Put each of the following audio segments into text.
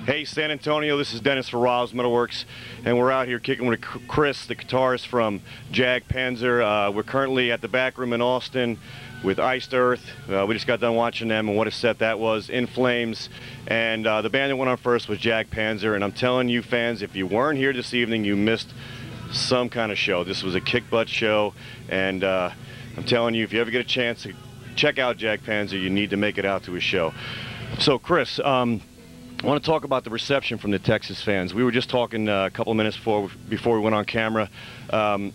Hey San Antonio, this is Dennis for MetalWorks, and we're out here kicking with Chris, the guitarist from Jag Panzer. We're currently at the back room in Austin with Iced Earth. We just got done watching them, and what a set that was, In Flames. And the band that went on first was Jag Panzer, and I'm telling you fans, if you weren't here this evening, you missed some kind of show. This was a kick-butt show, and I'm telling you, if you ever get a chance to check out Jag Panzer, you need to make it out to a show. So Chris, I want to talk about the reception from the Texas fans. We were just talking a couple of minutes before we went on camera. How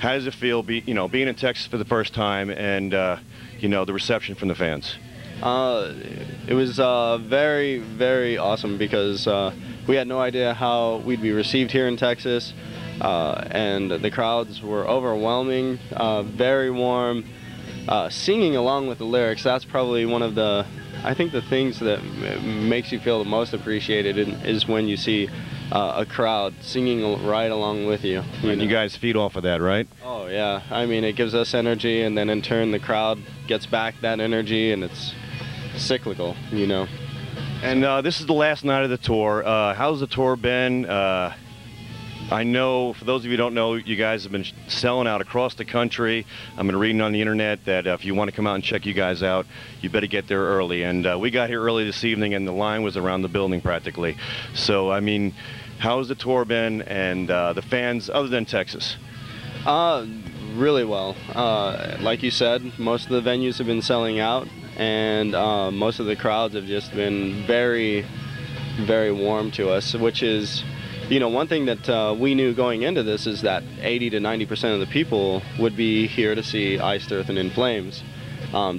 does it feel, being in Texas for the first time, and the reception from the fans? It was very, very awesome because we had no idea how we'd be received here in Texas, and the crowds were overwhelming, very warm, singing along with the lyrics. That's probably one of the things that makes you feel the most appreciated is when you see a crowd singing right along with you. And you guys feed off of that, right? Oh yeah, I mean, it gives us energy, and then in turn the crowd gets back that energy, and it's cyclical, And this is the last night of the tour. How's the tour been? I know, for those of you who don't know, you guys have been selling out across the country. I've been reading on the internet that if you want to come out and check you guys out, you better get there early. And we got here early this evening, and the line was around the building practically. So, I mean, how's the tour been, and the fans, other than Texas? Really well. Like you said, most of the venues have been selling out, and most of the crowds have just been very, very warm to us, which is... one thing that we knew going into this is that 80 to 90% of the people would be here to see Iced Earth and In Flames,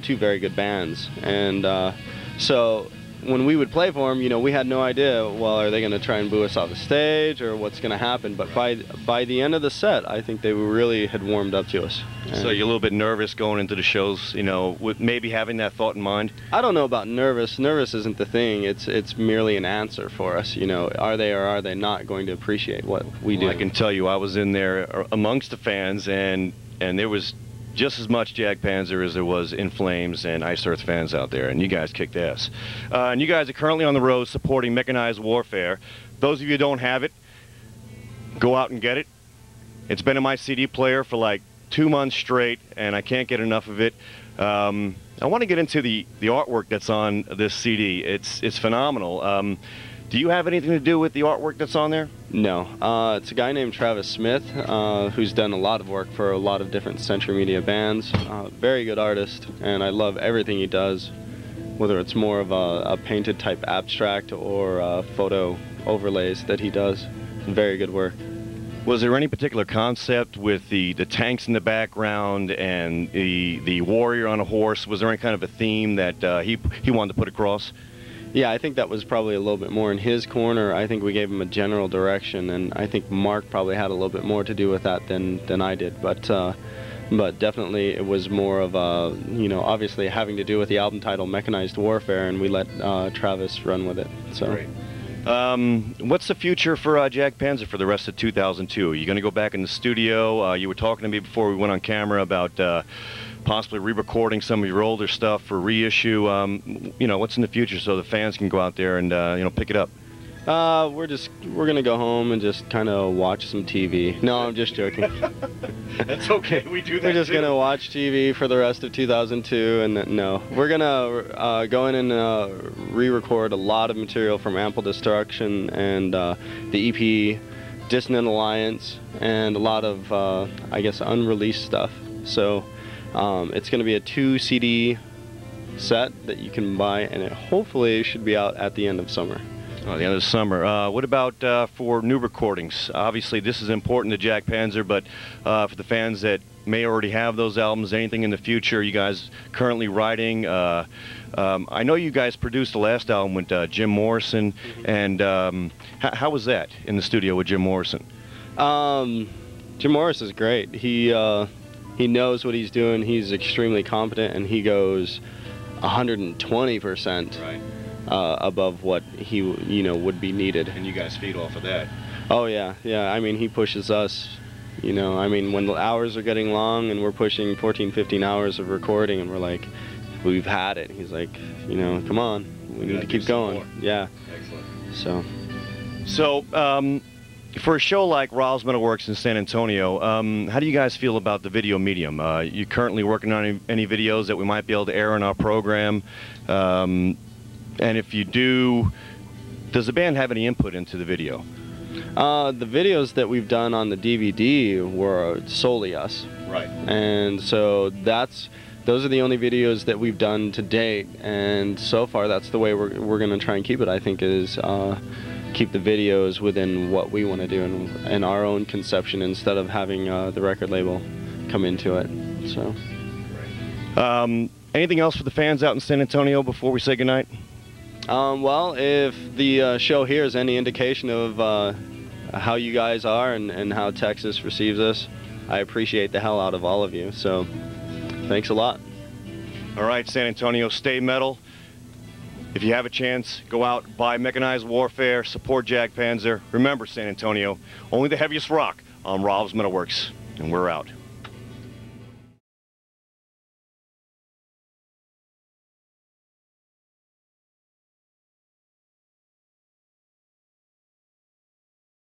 two very good bands. And so when we would play for them, we had no idea, well, are they going to try and boo us off the stage or what's going to happen? But by the end of the set, I think they really had warmed up to us. So you're a little bit nervous going into the shows, with maybe having that thought in mind? I don't know about nervous. Nervous isn't the thing. It's merely an answer for us. Are they or are they not going to appreciate what we do? I can tell you, I was in there amongst the fans, and there was just as much Jag Panzer as there was In Flames and Iced Earth fans out there, and you guys kicked ass. And you guys are currently on the road supporting Mechanized Warfare. Those of you who don't have it, go out and get it. It's been in my CD player for like 2 months straight, and I can't get enough of it. I want to get into the artwork that's on this CD. It's phenomenal. Do you have anything to do with the artwork that's on there? No. It's a guy named Travis Smith, who's done a lot of work for a lot of different Century Media bands. Very good artist, and I love everything he does, whether it's more of a painted type abstract or photo overlays that he does. Very good work. Was there any particular concept with the tanks in the background and the warrior on a horse? Was there any kind of a theme that he wanted to put across? Yeah, I think that was probably a little bit more in his corner. I think we gave him a general direction, and I think Mark probably had a little bit more to do with that than I did. But definitely it was more of a, obviously having to do with the album title Mechanized Warfare, and we let Travis run with it. So. Great. What's the future for Jag Panzer for the rest of 2002? Are you going to go back in the studio? You were talking to me before we went on camera about possibly re-recording some of your older stuff for reissue. What's in the future so the fans can go out there and pick it up? We're gonna go home and just kind of watch some TV. No, I'm just joking. That's okay. We do that. We're just gonna watch TV for the rest of 2002, and no, we're gonna go in and re-record a lot of material from Ample Destruction and the EP Dissonant Alliance, and a lot of I guess unreleased stuff. So it's gonna be a 2 CD set that you can buy, and it hopefully should be out at the end of summer. Oh, the end of the summer. What about for new recordings? Obviously, this is important to Jag Panzer, but for the fans that may already have those albums, anything in the future you guys currently writing? I know you guys produced the last album with Jim Morrison, and how was that in the studio with Jim Morrison? Jim Morrison is great. He knows what he's doing. He's extremely competent, and he goes 120%. Right. Above what he would be needed. And you guys feed off of that. Oh yeah. I mean, he pushes us. I mean, when the hours are getting long and we're pushing 14, 15 hours of recording, and we're like, we've had it. He's like, come on, we need to keep going. More. Yeah. Excellent. So, for a show like Raul's Metalworks in San Antonio, how do you guys feel about the video medium? You currently working on any videos that we might be able to air in our program? And if you do, does the band have any input into the video? The videos that we've done on the DVD were solely us. Right. And so those are the only videos that we've done to date, and so far that's the way we're going to try and keep it, I think, is keep the videos within what we want to do and our own conception instead of having the record label come into it. So. Anything else for the fans out in San Antonio before we say goodnight? Well, if the show here is any indication of how you guys are and how Texas receives us, I appreciate the hell out of all of you. So, thanks a lot. All right, San Antonio, stay metal. If you have a chance, go out, buy Mechanized Warfare, support Jag Panzer. Remember, San Antonio, only the heaviest rock on Raul's Metalworks, and we're out.